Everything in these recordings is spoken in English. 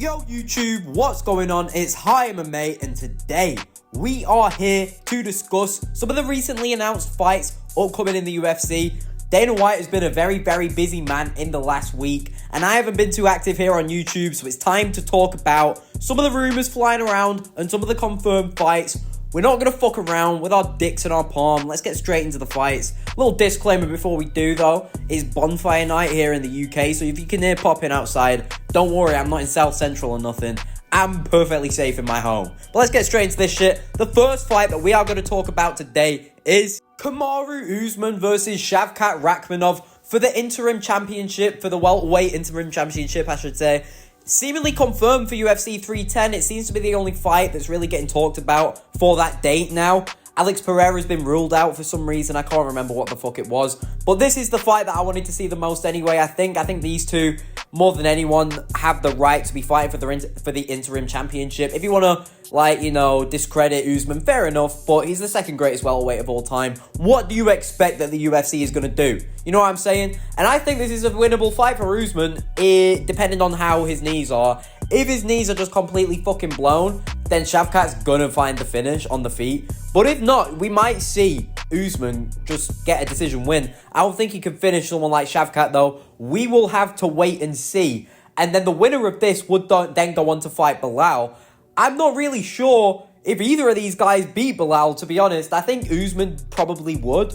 Yo YouTube, what's going on? It's HIGHMMA and today we are here to discuss some of the recently announced fights upcoming in the UFC. Dana White has been a very busy man in the last week and I haven't been too active here on YouTube, so it's time to talk about some of the rumors flying around and some of the confirmed fights. We're not going to fuck around with our dicks in our palm. Let's get straight into the fights. Little disclaimer before we do though, it's bonfire night here in the UK, so if you can hear popping outside, don't worry, I'm not in South Central or nothing. I'm perfectly safe in my home. But let's get straight into this shit. The first fight that we are going to talk about today is Kamaru Usman versus Rachmanov for the interim championship, for the welterweight interim championship, I should say. Seemingly confirmed for UFC 310. It seems to be the only fight that's really getting talked about for that date now. Alex Pereira's been ruled out for some reason. I can't remember what the fuck it was. But this is the fight that I wanted to see the most anyway. I think these two, more than anyone, have the right to be fighting for the interim championship. If you want to, discredit Usman, fair enough. But he's the second greatest welterweight of all time. What do you expect that the UFC is going to do? You know what I'm saying? And I think this is a winnable fight for Usman, depending on how his knees are. If his knees are just completely fucking blown, then Shavkat's gonna find the finish on the feet. But if not, we might see Usman just get a decision win. I don't think he can finish someone like Shavkat though. We will have to wait and see. And then the winner of this would then go on to fight Baralho. I'm not really sure if either of these guys beat Baralho, to be honest. I think Usman probably would.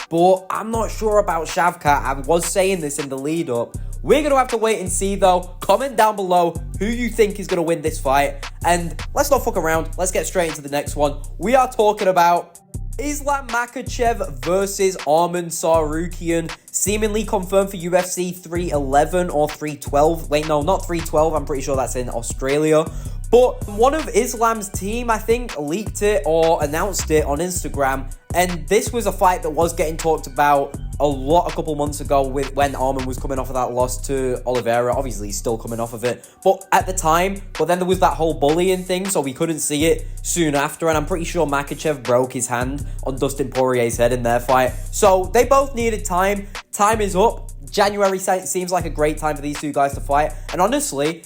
But I'm not sure about Shavkat. I was saying this in the lead up. We're going to have to wait and see though. Comment down below who you think is going to win this fight. And let's not fuck around. Let's get straight into the next one. We are talking about Islam Makhachev versus Arman Tsarukyan. Seemingly confirmed for UFC 311 or 312. Wait, no, not 312. I'm pretty sure that's in Australia. But one of Islam's team, I think, leaked it or announced it on Instagram. And this was a fight that was getting talked about a couple months ago when Arman was coming off of that loss to Oliveira. Obviously, he's still coming off of it. But at the time, then there was that whole bullying thing, so we couldn't see it soon after. And I'm pretty sure Makhachev broke his hand on Dustin Poirier's head in their fight. So they both needed time. Time is up. January seems like a great time for these two guys to fight. And honestly,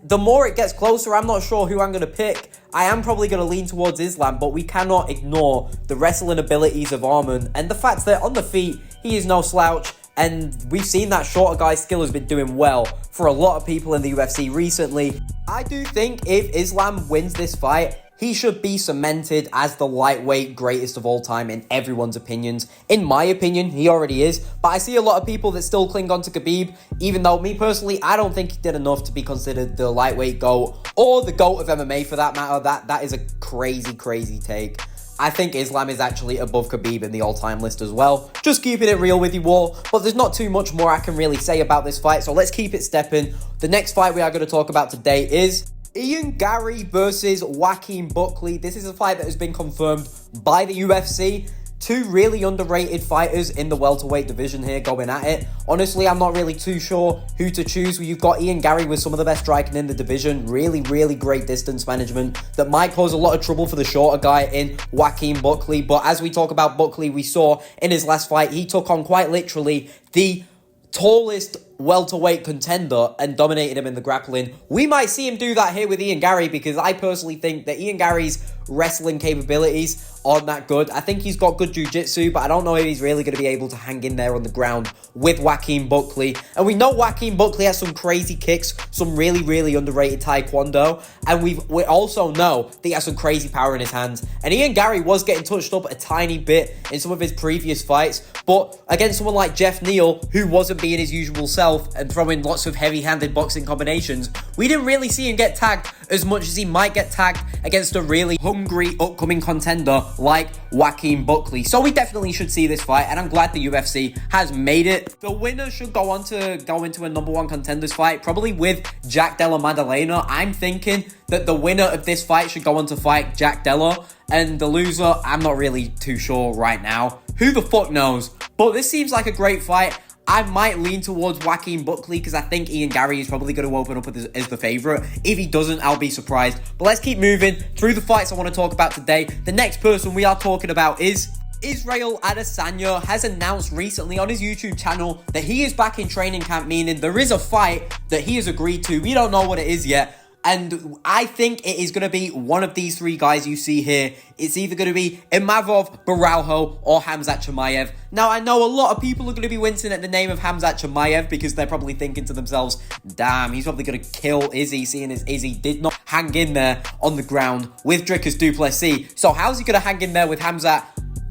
the more it gets closer, I'm not sure who I'm going to pick. I am probably going to lean towards Islam, but we cannot ignore the wrestling abilities of Arman and the fact that on the feet, he is no slouch. And we've seen that shorter guy's skill has been doing well for a lot of people in the UFC recently. I do think if Islam wins this fight, he should be cemented as the lightweight greatest of all time in everyone's opinions. In my opinion, he already is. But I see a lot of people that still cling on to Khabib, even though me personally, I don't think he did enough to be considered the lightweight GOAT or the GOAT of MMA for that matter. That is a crazy take. I think Islam is actually above Khabib in the all-time list as well. Just keeping it real with you all. But there's not too much more I can really say about this fight, so let's keep it stepping. The next fight we are going to talk about today is Ian Garry versus Joaquin Buckley. This is a fight that has been confirmed by the UFC. Two really underrated fighters in the welterweight division here going at it. Honestly, I'm not really too sure who to choose. You've got Ian Garry with some of the best striking in the division. Really great distance management that might cause a lot of trouble for the shorter guy in Joaquin Buckley. But as we talk about Buckley, we saw in his last fight, he took on quite literally the tallest welterweight contender and dominated him in the grappling. We might see him do that here with Ian Garry because I personally think that Ian Garry's wrestling capabilities aren't that good. I think he's got good jiu-jitsu, but I don't know if he's really going to be able to hang in there on the ground with Joaquin Buckley. And we know Joaquin Buckley has some crazy kicks, some really underrated taekwondo, and we also know that he has some crazy power in his hands. And Ian Garry was getting touched up a tiny bit in some of his previous fights, but against someone like Jeff Neal, who wasn't being his usual self and throwing lots of heavy-handed boxing combinations, we didn't really see him get tagged as much as he might get tagged against a really hungry upcoming contender like Joaquin Buckley. So we definitely should see this fight, and I'm glad the UFC has made it. The winner should go on to go into a number one contenders fight, probably with Jack Della Maddalena. I'm thinking that the winner of this fight should go on to fight Jack Della, and the loser, I'm not really too sure right now. Who the fuck knows? But this seems like a great fight. I might lean towards Joaquin Buckley because I think Ian Garry is probably going to open up as the favourite. If he doesn't, I'll be surprised. But let's keep moving through the fights I want to talk about today. The next person we are talking about is Israel Adesanya has announced recently on his YouTube channel that he is back in training camp, meaning there is a fight that he has agreed to. We don't know what it is yet. And I think it is going to be one of these three guys you see here. It's either going to be Imavov, Baralho, or Khamzat Chimaev. Now, I know a lot of people are going to be wincing at the name of Khamzat Chimaev because they're probably thinking to themselves, damn, he's probably going to kill Izzy, seeing as Izzy did not hang in there on the ground with Dricus du Plessis. So how's he going to hang in there with Khamzat?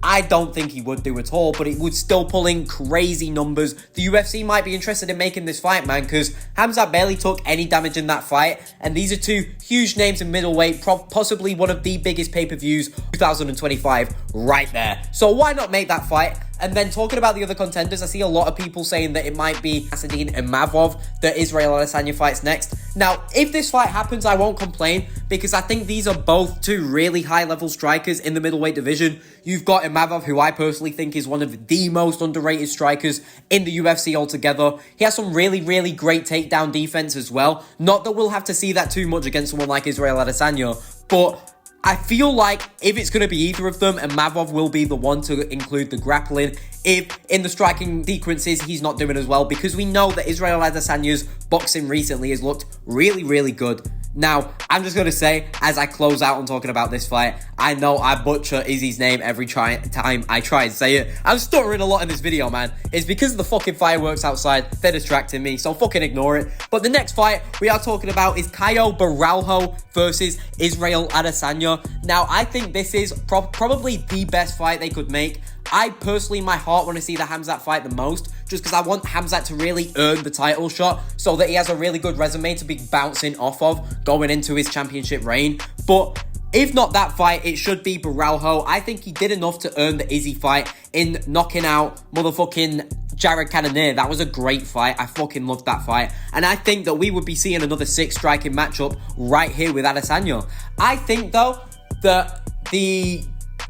I don't think he would do at all, but it would still pull in crazy numbers. The UFC might be interested in making this fight, man, because Khamzat barely took any damage in that fight, and these are two huge names in middleweight, possibly one of the biggest pay-per-views 2025 right there. So why not make that fight? And then talking about the other contenders, I see a lot of people saying that it might be Asadine Imavov that Israel Adesanya fights next. Now, if this fight happens, I won't complain because I think these are both two really high-level strikers in the middleweight division. You've got Imavov, who I personally think is one of the most underrated strikers in the UFC altogether. He has some really, really great takedown defense as well. Not that we'll have to see that too much against someone like Israel Adesanya, but I feel like if it's going to be either of them, and Imavov will be the one to include the grappling, if in the striking sequences he's not doing as well, because we know that Israel Adesanya's boxing recently has looked really, really good. Now, I'm just going to say, as I close out on talking about this fight, I know I butcher Izzy's name every time I try and say it. I'm stuttering a lot in this video, man. It's because of the fucking fireworks outside. They're distracting me, so fucking ignore it. But the next fight we are talking about is Caio Baralho versus Israel Adesanya. Now, I think this is probably the best fight they could make. I personally, in my heart, want to see the Khamzat fight the most, just because I want Khamzat to really earn the title shot so that he has a really good resume to be bouncing off of going into his championship reign. But if not that fight, it should be Baralho. I think he did enough to earn the Izzy fight in knocking out motherfucking Jared Cannonier. That was a great fight. I fucking loved that fight. And I think that we would be seeing another 6 striking matchup right here with Adesanya. I think, though, that the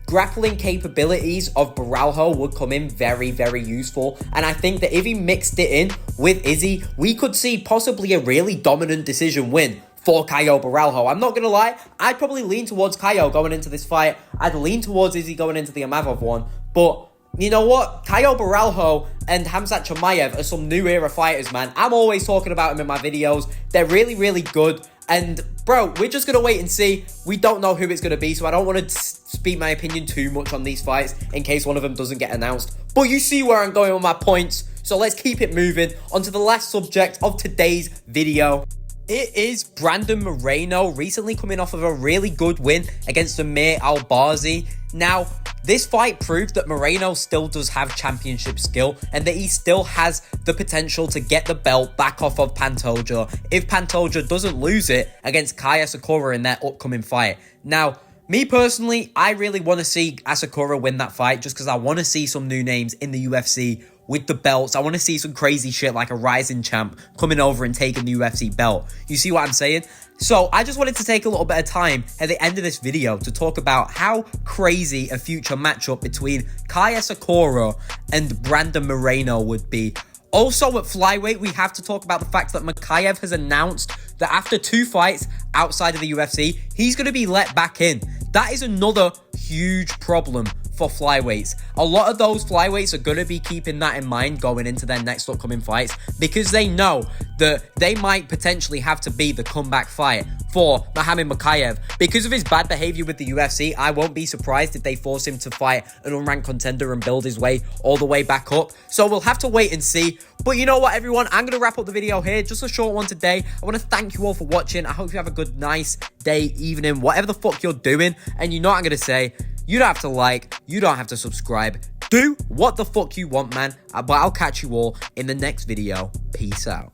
grappling capabilities of Baralho would come in very, very useful. And I think that if he mixed it in with Izzy, we could see possibly a really dominant decision win for Caio Baralho. I'm not going to lie, I'd probably lean towards Caio going into this fight. I'd lean towards Izzy going into the Imavov one. But you know what? Caio Baralho and Khamzat Chimaev are some new era fighters, man. I'm always talking about them in my videos. They're really, really good. And bro, we're just going to wait and see. We don't know who it's going to be, so I don't want to speak my opinion too much on these fights in case one of them doesn't get announced. But you see where I'm going with my points, so let's keep it moving on to the last subject of today's video. It is Brandon Moreno, recently coming off of a really good win against Amir Albazi. Now, this fight proved that Moreno still does have championship skill and that he still has the potential to get the belt back off of Pantoja if Pantoja doesn't lose it against Kai Asakura in their upcoming fight. Now, me personally, I really want to see Asakura win that fight just because I want to see some new names in the UFC with the belts. I want to see some crazy shit like a rising champ coming over and taking the UFC belt. You see what I'm saying? So I just wanted to take a little bit of time at the end of this video to talk about how crazy a future matchup between Kai Asakura and Brandon Moreno would be. Also at flyweight, we have to talk about the fact that Makhachev has announced that after 2 fights outside of the UFC, he's going to be let back in. That is another huge problem for flyweights. A lot of those flyweights are going to be keeping that in mind going into their next upcoming fights because they know that they might potentially have to be the comeback fight for Mohamed Makhachev. Because of his bad behavior with the UFC, I won't be surprised if they force him to fight an unranked contender and build his way all the way back up. So we'll have to wait and see. But you know what, everyone? I'm going to wrap up the video here. Just a short one today. I want to thank you all for watching. I hope you have a good, nice day, evening, whatever the fuck you're doing. And you know what I'm going to say? You don't have to like, you don't have to subscribe. Do what the fuck you want, man. But I'll catch you all in the next video. Peace out.